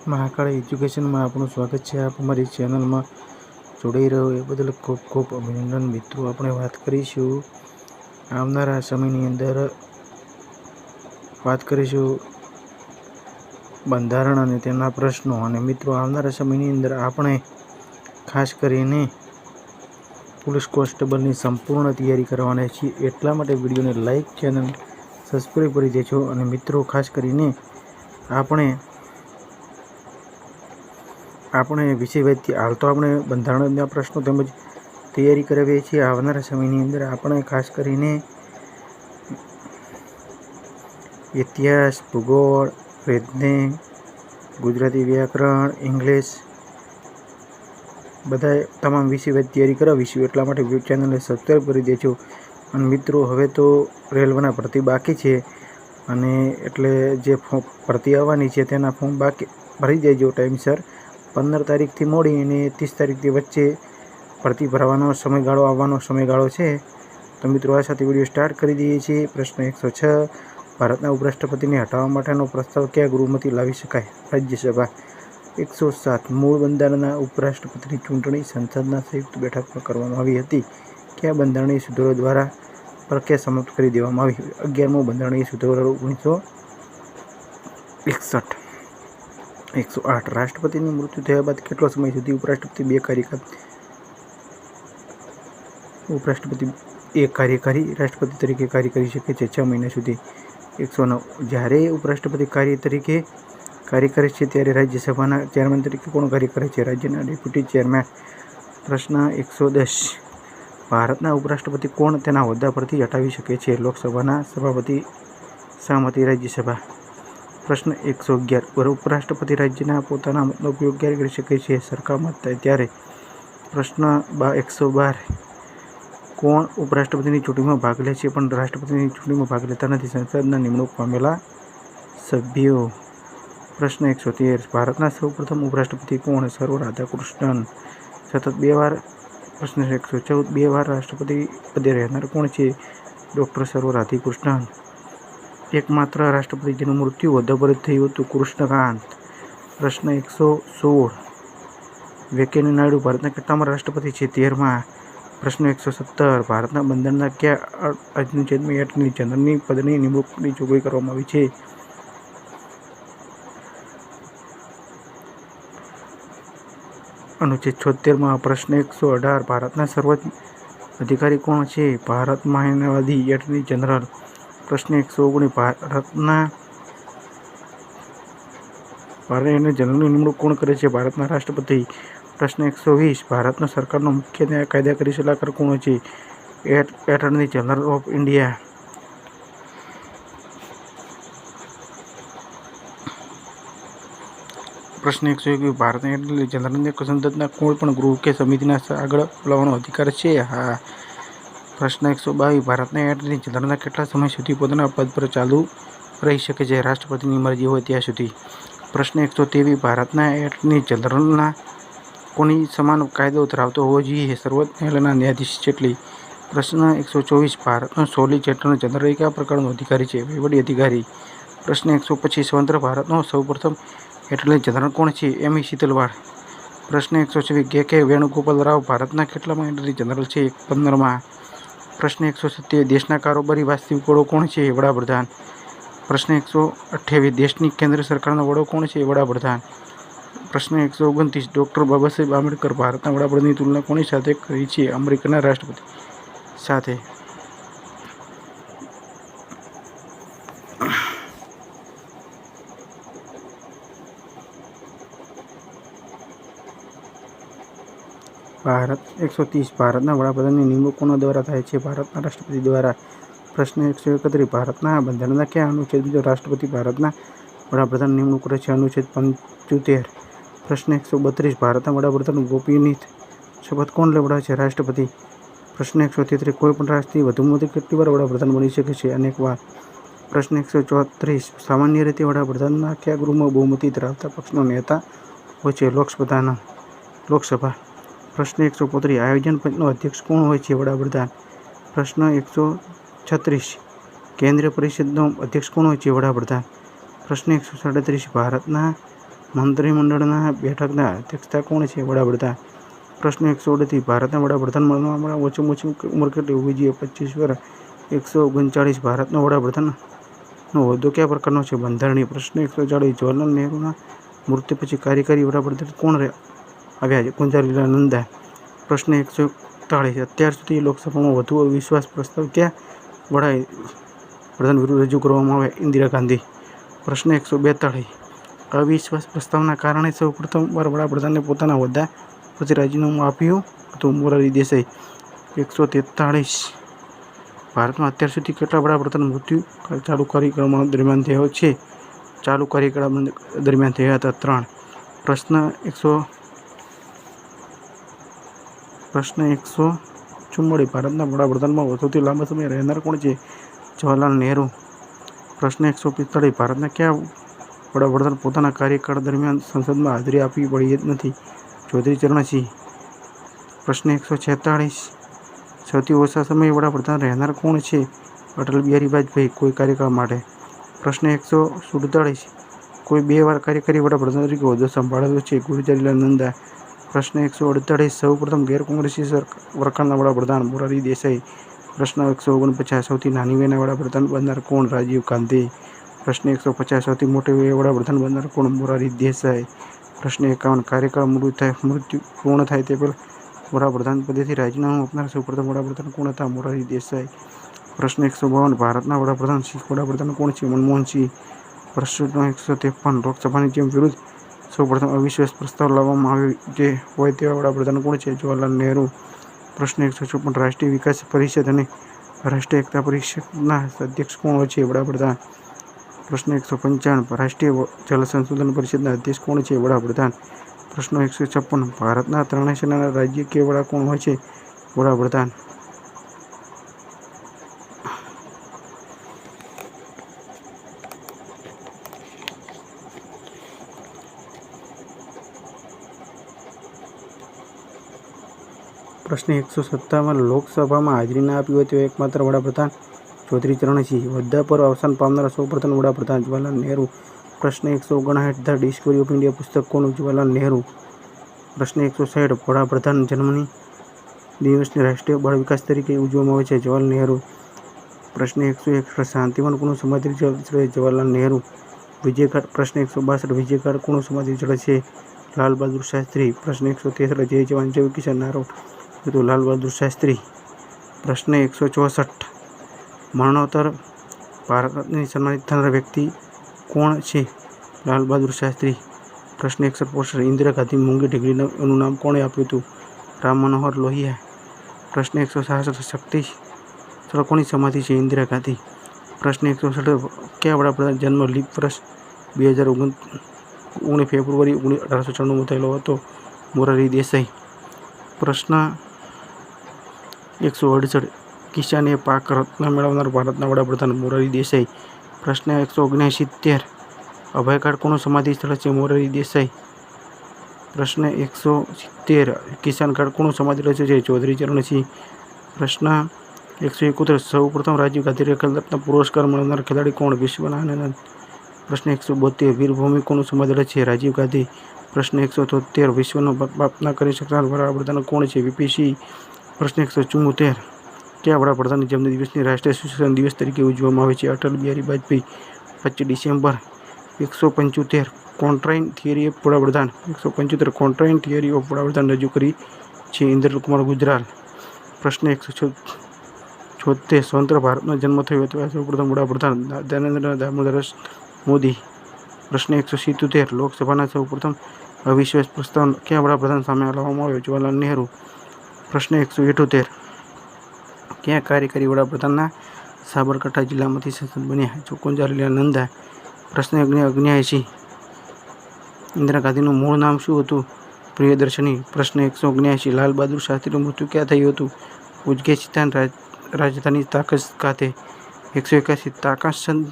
મહાકાળ એજ્યુકેશનમાં આપનું સ્વાગત છે. આપ અમારી ચેનલમાં જોડાઈ રહ્યો એ બદલ ખૂબ ખૂબ અભિનંદન. મિત્રો, આપણે વાત કરીશું આવનારા સમયની અંદર બંધારણ અને તેના પ્રશ્નો. અને મિત્રો, આવનારા સમયની અંદર આપણે ખાસ કરીને પોલીસ કોન્સ્ટેબલની સંપૂર્ણ તૈયારી કરવાના છીએ. એટલા માટે વિડીયોને લાઇક, ચેનલ સબસ્ક્રાઈબ કરી દેજો. અને મિત્રો, ખાસ કરીને આપણે વિષયવાઇઝથી હાલ તો આપણે બંધારણના પ્રશ્નો તેમજ તૈયારી કરાવીએ છીએ. આવનારા સમયની અંદર આપણે ખાસ કરીને ઇતિહાસ, ભૂગોળ, રીઝનિંગ, ગુજરાતી વ્યાકરણ, ઇંગ્લિશ બધા તમામ વિષયવાઇઝ તૈયારી કરાવીશું. એટલા માટે ચેનલને સબસ્ક્રાઈબ કરી દેજો. અને મિત્રો, હવે તો રેલવેના ભરતી બાકી છે, અને એટલે જે ભરતી આવવાની છે તેના ફોર્મ બાકી ભરી દેજો ટાઈમસર. 15 તારીખથી મોડી અને 30 તારીખથી વચ્ચે ભરતી ભરવાનો આવવાનો સમયગાળો છે. તો મિત્રો, આ સાથે વિડીયો સ્ટાર્ટ કરી દઈએ છીએ. પ્રશ્ન 106, ભારતના ઉપરાષ્ટ્રપતિને હટાવવા માટેનો પ્રસ્તાવ કયા ગૃહમાંથી લાવી શકાય? રાજ્યસભા. 107, મૂળ બંધારણના ઉપરાષ્ટ્રપતિની ચૂંટણી સંસદના સંયુક્ત બેઠકમાં કરવામાં આવી હતી. કયા બંધારણીય સુધારો દ્વારા પ્રક્રિયા સમાપ્ત કરી દેવામાં આવી? 11મો બંધારણીય સુધારો 1961. 108, રાષ્ટ્રપતિનું મૃત્યુ થયા બાદ કેટલો સમય સુધી ઉપરાષ્ટ્રપતિ એક કાર્યકારી રાષ્ટ્રપતિ તરીકે કાર્ય કરી શકે છે? 6 મહિના સુધી. 109, જ્યારે ઉપરાષ્ટ્રપતિ કાર્ય કરે છે ત્યારે રાજ્યસભાના ચેરમેન તરીકે કોણ કાર્ય કરે છે? રાજ્યના ડેપ્યુટી ચેરમેન. પ્રશ્ન 110, ભારતના ઉપરાષ્ટ્રપતિ કોણ તેના હોદ્દા પરથી હટાવી શકે છે? લોકસભાના સભાપતિ. સહમતિ. રાજ્યસભા. પ્રશ્ન 111, ઉપરાષ્ટ્રપતિ રાજ્યના પોતાના મતનો ઉપયોગ ક્યારે કરી શકે છે? સરખા મત થાય ત્યારે. પ્રશ્ન 112, કોણ ઉપરાષ્ટ્રપતિની ચૂંટણીમાં ભાગ લે છે પણ રાષ્ટ્રપતિની ચૂંટણીમાં ભાગ લેતા નથી? સંસદના નિમણૂક પામેલા સભ્યો. પ્રશ્ન 113, ભારતના સૌપ્રથમ ઉપરાષ્ટ્રપતિ કોણ? સર્વ રાધાકૃષ્ણન. સતત 2 વાર. પ્રશ્ન 114, 2 વાર રાષ્ટ્રપતિ પદે રહેનાર કોણ છે? ડૉ. સર્વ રાધાકૃષ્ણન. એકમાત્ર રાષ્ટ્રપતિ જેનું મૃત્યુ હોદ્દા પર જ થયું હતું, કૃષ્ણકાંત. પ્રશ્ન 116, વેંકૈયા નાયડુ ભારતના કેટલામા રાષ્ટ્રપતિ છે? 13મા. પ્રશ્ન 117, ભારતના બંધારણના કયા અનુચ્છેદમાં એટર્ની જનરલની પદની નિમણૂકની જોગવાઈ કરવામાં આવી છે? અનુચ્છેદ 76માં. પ્રશ્ન 118, ભારતના સર્વોચ્ચ અધિકારી કોણ છે? ભારત માનવાધિકાર એટર્ની જનરલ. પ્રશ્ન 119, ભારતના એટર્ની જનરલની નિમણૂક કોણ કરે છે? ભારતના રાષ્ટ્રપતિ. પ્રશ્ન 120, ભારત સરકારનો મુખ્ય કાયદાકારી સલાહકાર કોણ છે? Attorney general of India. પ્રશ્ન 121, ભારતના એટર્ની જનરલને સંસદના કોઈ પણ ગૃહ કે સમિતિને આગળ બોલાવવાનો અધિકાર છે? હા. પ્રશ્ન 122, ભારતના એટર્ની જનરલ કેટલા સમય સુધી પોતાના પદ પર ચાલુ રહી શકે છે? રાષ્ટ્રપતિની મરજી હોય ત્યાં સુધી. પ્રશ્ન 123, ભારતના એટર્ની જનરલ કોની સમાન કાયદો ધરાવતો હોવો જોઈએ? સર્વોચ્ચ ન્યાયાલયના ન્યાયાધીશ જેટલી. પ્રશ્ન 124, ભારતનો સોલિસિટર જનરલ કયા પ્રકારનો અધિકારી છે? વહીવટી અધિકારી. પ્રશ્ન 125, સ્વતંત્ર ભારતનો સૌપ્રથમ એટર્ની જનરલ કોણ છે? એમી શીતલવાડ. પ્રશ્ન 126, કે વેણુગોપાલ રાવ ભારતના કેટલામા એટર્ની જનરલ છે? 15મા. પ્રશ્ન 127, દેશના કારોબારી વાસ્તવિક વડો કોણ છે? વડાપ્રધાન. પ્રશ્ન 128, દેશની કેન્દ્ર સરકારનો વડો કોણ છે? વડાપ્રધાન. પ્રશ્ન 129, ડૉ. બાબા સાહેબ આંબેડકર ભારતના વડાપ્રધાનની તુલના કોની સાથે કરી છે? અમેરિકાના રાષ્ટ્રપતિ સાથે. ભારત. 130, ભારતના વડાપ્રધાનની નિમણૂક કોના દ્વારા થાય છે? ભારતના રાષ્ટ્રપતિ દ્વારા. પ્રશ્ન 131, ભારતના બંધારણના કયા અનુચ્છેદ મુજબ રાષ્ટ્રપતિ ભારતના વડાપ્રધાનની નિમણૂક કરે છે? અનુચ્છેદ 75. પ્રશ્ન 132, ભારતના વડાપ્રધાનનું ગોપનીયતાની શપથ કોણ લેવડાવે છે? રાષ્ટ્રપતિ. પ્રશ્ન 133, કોઈ પણ રાષ્ટ્રપતિ વધુમાં કેટલી વાર વડાપ્રધાન બની શકે છે? અનેક વાર. પ્રશ્ન 134, સામાન્ય રીતે વડાપ્રધાનના કયા ગૃહમાં બહુમતી ધરાવતા પક્ષનો નેતા હોય છે? લોકસભા. પ્રશ્ન 135, આયોજન પંચનો અધ્યક્ષ કોણ હોય છે? વડાપ્રધાન. પ્રશ્ન 136, કેન્દ્રીય પરિષદનો અધ્યક્ષ કોણ હોય છે? વડાપ્રધાન. પ્રશ્ન 137, ભારતના મંત્રીમંડળના બેઠકના અધ્યક્ષતા કોણ છે? વડાપ્રધાન. પ્રશ્ન 138 ભારતના વડાપ્રધાન બનવામાં ઓછામાં ઓછી ઉંમર કેટલી હોવી જોઈએ? 25 વર્ષ. 139 ભારતનો વડાપ્રધાનનો હોદ્દો કયા પ્રકારનો છે? બંધારણીય. પ્રશ્ન 140 જવાહરલાલ નહેરુના મૃત્યુ પછી કાર્યકારી વડાપ્રધાન કોણ આવ્યા? ગુંજારીલાલ નંદા. પ્રશ્ન 141 અત્યાર સુધી લોકસભામાં વધુ અવિશ્વાસ પ્રસ્તાવ કયા વડાપ્રધાન વિરુદ્ધ રજૂ કરવામાં આવ્યા? ઇન્દિરા ગાંધી. પ્રશ્ન 142 અવિશ્વાસ પ્રસ્તાવના કારણે સૌ પ્રથમવાર વડાપ્રધાને પોતાના હોદ્દા પરથી રાજીનામું આપ્યું હતું? મોરારજી દેસાઈ. 143 ભારતમાં અત્યાર સુધી કેટલા વડાપ્રધાન મૃત્યુ ચાલુ કાર્યકાળ દરમિયાન થયો છે? ચાલુ કાર્યકાળ દરમિયાન થયા હતા 3. પ્રશ્ન 144 ભારતના વડાપ્રધાનમાં સૌથી લાંબા સમય રહેનાર કોણ છે? જવાહરલાલ નહેરુ. પ્રશ્ન 145 ભારતના કયા વડાપ્રધાન પોતાના કાર્યકાળ દરમિયાન સંસદમાં હાજરી આપવી પડી નથી? ચૌધરી ચરણસિંહ. પ્રશ્ન 146 સૌથી ઓછા સમયે વડાપ્રધાન રહેનાર કોણ છે? અટલ બિહારી વાજપેયી. કોઈ કાર્યકાળ માટે. પ્રશ્ન 147 કોઈ 2 વાર કાર્યકારી વડાપ્રધાન તરીકે હોદ્દો સંભાળેલો છે? ગુલઝારીલાલ નંદા. પ્રશ્ન 148 સૌ પ્રથમ ગેરકોંગ્રેસી સરકારના વડાપ્રધાન? મોરારજી દેસાઈ. પ્રશ્ન 149 સૌથી નાની વયના વડાપ્રધાન બનનાર કોણ? રાજીવ ગાંધી. પ્રશ્ન 150 સૌથી મોટી વયે વડાપ્રધાન બનનાર કોણ? મોરારજી દેસાઈ. પ્રશ્ન 51 કાર્યકાળ મૃત્યુ પૂર્ણ થાય તે પહેલાં વડાપ્રધાન પદેથી રાજીનામું આપનાર સૌ પ્રથમ વડાપ્રધાન કોણ હતા? મોરારજી દેસાઈ. પ્રશ્ન 152 ભારતના વડાપ્રધાન શીખ વડાપ્રધાન કોણ છે? મનમોહન સિંહ. પ્રશ્ન 153 લોકસભાની જેમ વિરુદ્ધ સૌ પ્રથમ અવિશ્વાસ પ્રસ્તાવ લાવવામાં આવ્યો હોય તેવા વડાપ્રધાન કોણ છે? જવાહરલાલ નહેરુ. પ્રશ્ન 154 રાષ્ટ્રીય વિકાસ પરિષદ અને રાષ્ટ્રીય એકતા પરિષદના અધ્યક્ષ કોણ છે? વડાપ્રધાન. પ્રશ્ન 155 રાષ્ટ્રીય જળ સંશોધન પરિષદના અધ્યક્ષ કોણ છે? વડાપ્રધાન. પ્રશ્ન 156 ભારતના ત્રણેય સેનાના રાજ્ય વડા કોણ હોય છે? વડાપ્રધાન. પ્રશ્ન 157 લોકસભામાં હાજરી ના આપી હોય તેવો એકમાત્ર વડાપ્રધાન? ચૌધરી ચરણસિંહ. હોદ્દા પર અવસાન પામનાર સૌ પ્રથમ વડાપ્રધાન? જવાહરલાલ નહેરુ. પ્રશ્ન 159 ધ ડિસ્કવરી ઓફ ઇન્ડિયા પુસ્તક કોનું? જવાહરલાલ નહેરુ. પ્રશ્ન 160 વડાપ્રધાન જન્મની દિવસને રાષ્ટ્રીય બાળ વિકાસ તરીકે ઉજવવામાં આવે છે? જવાહરલાલ નહેરુ. પ્રશ્ન 161 શાંતિવન કોનું સમાધિ સ્થળ? જવાહરલાલ નહેરુ. વિજયઘાટ. પ્રશ્ન 162 વિજયઘાટ કોનું સમાધિ સ્થળ છે? લાલ બહાદુર શાસ્ત્રી. પ્રશ્ન 163 જય જવાન જય કિસાન નારો તો લાલ બહાદુર શાસ્ત્રી. પ્રશ્ન 164 મરણોત્તર ભારત રત્નથી સન્માનિત થનાર વ્યક્તિ કોણ છે? લાલ બહાદુર શાસ્ત્રી. પ્રશ્ન 165 ઇન્દિરા ગાંધી મૂંગી ઢીંગલીનું નામ કોણે આપ્યું હતું? રામ મનોહર લોહિયા. પ્રશ્ન 166 શક્તિ સ્થળ કોની સમાધિ છે? ઇન્દિરા ગાંધી. પ્રશ્ન 167 કયા વડાપ્રધાન જન્મ લીપ વર્ષ 2019 ફેબ્રુઆરી 1896 થયેલો હતો? મોરારજી દેસાઈ. પ્રશ્ન 168 કિસાન એ પાક રત્ન મેળવનાર ભારતના વડાપ્રધાન? મોરારજી દેસાઈ. પ્રશ્ન 169 અભયઘાટ કોનું સમાધિ સ્થળ છે? મોરારજી દેસાઈ. પ્રશ્ન 170 કિસાન ઘાટ કોનું સમાધિ સ્થળ છે? ચૌધરી ચરણસિંહ. પ્રશ્ન 171 સૌ પ્રથમ રાજીવ ગાંધી ખેલ રત્ન પુરસ્કાર મળનાર ખેલાડી કોણ? વિશ્વનાથન. પ્રશ્ન 172 વીરભૂમિ કોનું સમાધિ સ્થળ છે? રાજીવ ગાંધી. પ્રશ્ન 173 વિશ્વનો બાપ ના કરી શકનાર વડાપ્રધાન કોણ છે? વીપી સિંહ. પ્રશ્ન 174 કયા વડાપ્રધાનની જન્મદિવસને રાષ્ટ્રીય સુશાસન દિવસ તરીકે ઉજવવામાં આવે છે? અટલ બિહારી વાજપેયી. 25 ડિસેમ્બર. 175 કોન્ટ્રાઇન થિયરી ઓફ વડાપ્રધાન. 175 કોન્ટ્રાઇન થિયરી ઓફ વડાપ્રધાન રજૂ કરી છે? ઇન્દ્રકુમાર ગુજરાલ. પ્રશ્ન 176 સ્વતંત્ર ભારતનો જન્મ થયો તેવા સૌ પ્રથમ વડાપ્રધાન? નરેન્દ્ર દામોદર મોદી. પ્રશ્ન 177 લોકસભાના સૌ પ્રથમ અવિશ્વાસ પ્રસ્તાવ કયા વડાપ્રધાન સામે લાવવામાં આવ્યો? જવાહરલાલ નહેરુ. પ્રશ્ન 178 કયા કાર્યકારી વડાપ્રધાનના સાબરકાંઠા જિલ્લામાંથી સંસદ બન્યા? ગુલઝારીલાલ નંદા. પ્રશ્ન 179 ઇન્દિરા ગાંધીનું મૂળ નામ શું હતું? પ્રિયદર્શિની. પ્રશ્ન 179 લાલ બહાદુર શાસ્ત્રીનું મૃત્યુ ક્યાં થયું હતું? ઉઝબેકિસ્તાન રાજધાની તાશ્કંત ખાતે. 181 તાશ્કંત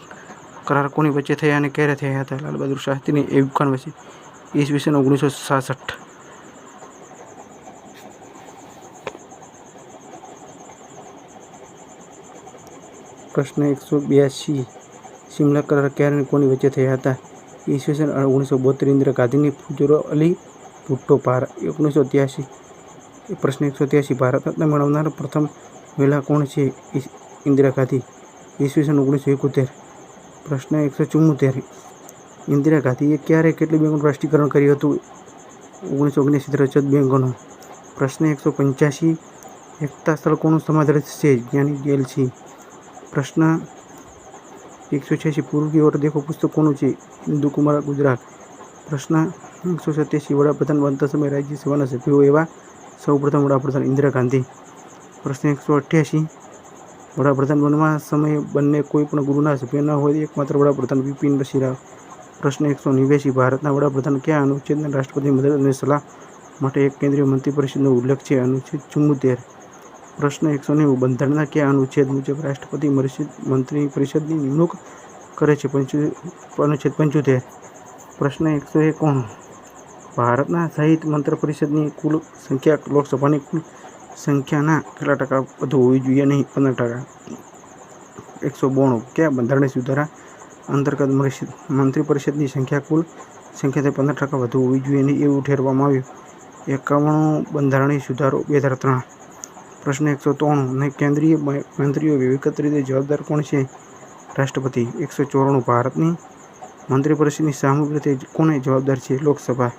કરાર કોની વચ્ચે થયા અને ક્યારે થયા હતા? લાલ બહાદુર શાસ્ત્રી અને એયુબ ખાન વચ્ચે. ઈસવીસન 1966. પ્રશ્ન 182 સિમલા કરાર ક્યારે અને કોની વચ્ચે થયા હતા? ઈસવીસન 1972 ઇન્દિરા ગાંધીની પૂર્વ અલી ભુટ્ટો 1983 પ્રશ્ન 183 ભારત રત્ન મેળવનાર પ્રથમ મહિલા કોણ છે? ઇન્દિરા ગાંધી ઈસવીસન 1971 પ્રશ્ન 174 ઇન્દિરા ગાંધીએ ક્યારે કેટલી બેંકોનું રાષ્ટ્રીયકરણ કર્યું હતું? 1979 રજત બેંકોનું. પ્રશ્ન 185 એકતા સ્થળ કોનું સમાધિ છે? જ્ઞાની જેલસી. પ્રશ્ન 186 પૂર્વ કી ઓર દેખો પુસ્તક કોનું છે? ઇન્દુ કુમાર ગુજરાત. પ્રશ્ન 187 વડાપ્રધાન બનતા સમયે રાજ્યસભાના સભ્યો એવા સૌપ્રથમ વડાપ્રધાન ઇન્દિરા ગાંધી. પ્રશ્ન 188 વડાપ્રધાન બનવા સમયે બંને કોઈ પણ ગૃહના સભ્ય ન હોય એકમાત્ર વડાપ્રધાન બિપિન રાવ. પ્રશ્ન 189 ભારતના વડાપ્રધાન કયા અનુચ્છેદના રાષ્ટ્રપતિ મદદ અને સલાહ માટે એક કેન્દ્રીય મંત્રીપરિષદનો ઉલ્લેખ છે? અનુચ્છેદ 74. પ્રશ્ન 190 બંધારણના કયા અનુચ્છેદ મુજબ રાષ્ટ્રપતિ મંત્રીપરિષદની નિમણૂક કરે છે? અનુચ્છેદ 75. પ્રશ્ન 191 ભારતના સહિત મંત્રીપરિષદની કુલ સંખ્યા લોકસભાની કુલ સંખ્યાના કેટલા ટકા વધુ હોવી જોઈએ નહીં? 15%. 192 કયા બંધારણીય સુધારા અંતર્ગત મંત્રીપરિષદની સંખ્યા કુલ સંખ્યાથી 15% વધુ હોવી જોઈએ નહીં એવું ઠેરવવામાં આવ્યું? 51 બંધારણીય સુધારો 2003. પ્રશ્ન 193 કેન્દ્રીય મંત્રીઓ વ્યક્તિગત રીતે જવાબદાર કોણ છે? રાષ્ટ્રપતિ. 194 ભારતની મંત્રીપરિષદની સામૂહિક રીતે કોને જવાબદાર છે? લોકસભા.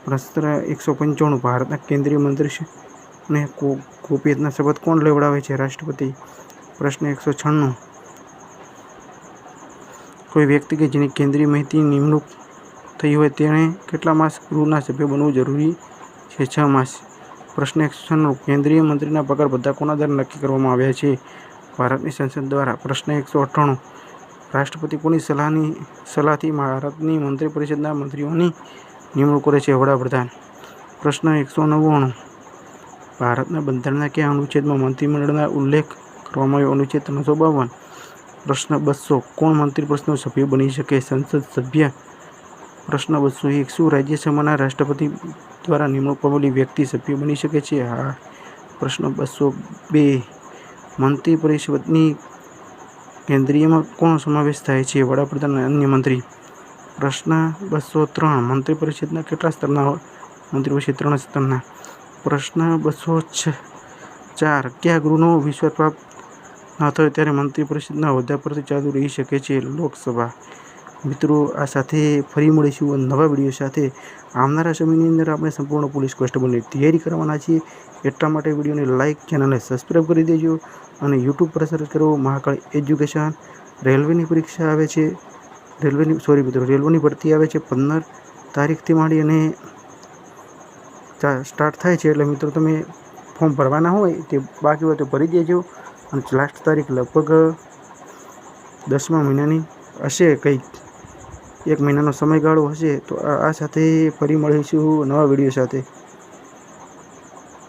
પ્રશ્ન 195 ભારતના કેન્દ્રીય મંત્રીને ગોપનીયતાના શપથ કોણ લેવડાવે છે? રાષ્ટ્રપતિ. પ્રશ્ન 196 કોઈ વ્યક્તિ કે જેની કેન્દ્રીય માહિતીની નિમણૂક થઈ હોય તેણે કેટલા માસ ગૃહના સભ્ય બનવું જરૂરી છે? 6 માસ. પ્રશ્ન 196 કેન્દ્રીય મંત્રીના પગાર ભથ્થા કોના દ્વારા નક્કી કરવામાં આવ્યા છે? ભારતની સંસદ દ્વારા. પ્રશ્ન 198 રાષ્ટ્રપતિ કોની સલાહથી ભારતની મંત્રીપરિષદના મંત્રીઓની નિમણૂક કરે છે? વડાપ્રધાન. પ્રશ્ન 199 ભારતના બંધારણના કયા અનુચ્છેદમાં મંત્રીમંડળના ઉલ્લેખ કરવામાં આવ્યો? અનુચ્છેદ 352. પ્રશ્ન 200 કોણ મંત્રીપરિષદનો સભ્ય બની શકે? સંસદ સભ્ય. પ્રશ્ન 201 શું રાજ્યસભાના રાષ્ટ્રપતિ દ્વારા નિમણૂક પામેલી વ્યક્તિ સભ્ય બની શકે છે? હા. પ્રશ્ન 202 મંત્રીપરિષદની કેન્દ્રીયમાં કોનો સમાવેશ થાય છે? વડાપ્રધાન અને અન્ય મંત્રી. પ્રશ્ન 203 મંત્રીપરિષદના કેટલા સ્તરના? મંત્રીપરિષદ 3 સ્તરના. પ્રશ્ન 204 કયા ગૃહનો વિશ્વાસ પ્રાપ્ત ન થયો ત્યારે મંત્રીપરિષદના હોદ્દા પરથી ચાલુ રહી શકે છે? લોકસભા. મિત્રો આ સાથે ફરી મળીશું નવા વિડીયો સાથે. આવનારા સમયની અંદર આપણે સંપૂર્ણ પોલીસ કોન્સ્ટેબલની તૈયારી કરવાના છીએ. એટલા માટે વિડીયોને લાઇક, ચેનલને સબસ્ક્રાઈબ કરી દેજો અને યુટ્યુબ પર સર્ચ કરો મહાકાળી એજ્યુકેશન. રેલવેની પરીક્ષા આવે છે, રેલવેની ભરતી આવે છે 15 તારીખથી માંડી અને સ્ટાર્ટ થાય છે. એટલે મિત્રો તમે ફોર્મ ભરવાના હોય તે બાકી હોય તો ભરી દેજો અને લાસ્ટ તારીખ લગભગ 10મા મહિનાની હશે, કંઈક 1 મહિનાનો સમયગાળો હશે. તો આ સાથે ફરી મળીશું નવા વિડીયો સાથે.